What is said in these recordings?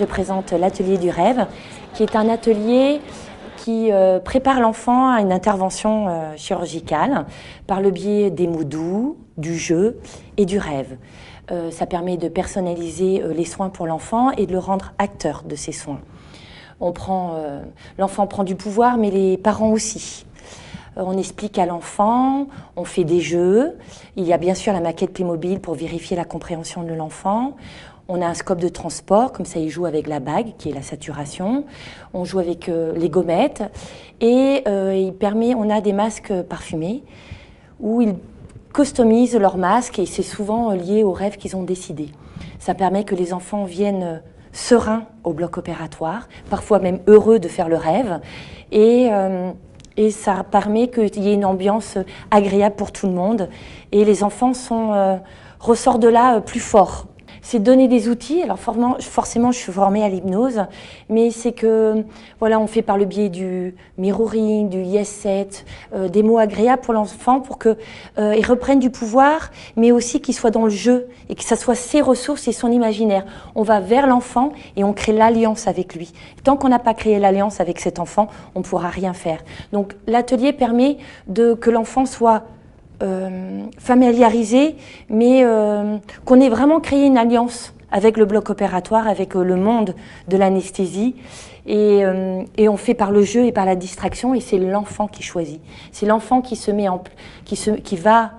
je présente l'atelier du rêve, qui est un atelier qui prépare l'enfant à une intervention chirurgicale par le biais des mots doux, du jeu et du rêve. Ça permet de personnaliser les soins pour l'enfant et de le rendre acteur de ces soins. L'enfant prend du pouvoir, mais les parents aussi. On explique à l'enfant, on fait des jeux. Il y a bien sûr la maquette Playmobil pour vérifier la compréhension de l'enfant. On a un scope de transport, comme ça il joue avec la bague, qui est la saturation. On joue avec les gommettes. Et on a des masques parfumés, où ils customisent leurs masques, et c'est souvent lié aux rêves qu'ils ont décidés. Ça permet que les enfants viennent sereins au bloc opératoire, parfois même heureux de faire le rêve. Et ça permet qu'il y ait une ambiance agréable pour tout le monde. Et les enfants ressortent de là plus forts. C'est donner des outils. Alors forcément, je suis formée à l'hypnose, mais c'est que, voilà, on fait par le biais du mirroring, du yes set, des mots agréables pour l'enfant pour qu'il reprenne du pouvoir, mais aussi qu'il soit dans le jeu et que ça soit ses ressources et son imaginaire. On va vers l'enfant et on crée l'alliance avec lui. Tant qu'on n'a pas créé l'alliance avec cet enfant, on ne pourra rien faire. Donc l'atelier permet que l'enfant soit familiarisé, mais qu'on ait vraiment créé une alliance avec le bloc opératoire, avec le monde de l'anesthésie. Et on fait par le jeu et par la distraction, et c'est l'enfant qui choisit. C'est l'enfant qui va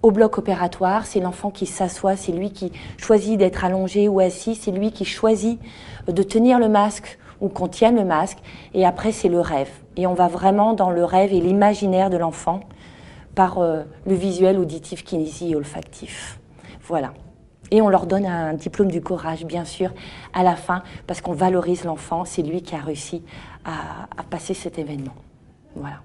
au bloc opératoire, c'est l'enfant qui s'assoit, c'est lui qui choisit d'être allongé ou assis, c'est lui qui choisit de tenir le masque ou qu'on tienne le masque, et après c'est le rêve. Et on va vraiment dans le rêve et l'imaginaire de l'enfant, par le visuel, auditif, kinésie et olfactif. Voilà. Et on leur donne un diplôme du courage, bien sûr, à la fin, parce qu'on valorise l'enfant. C'est lui qui a réussi à passer cet événement. Voilà.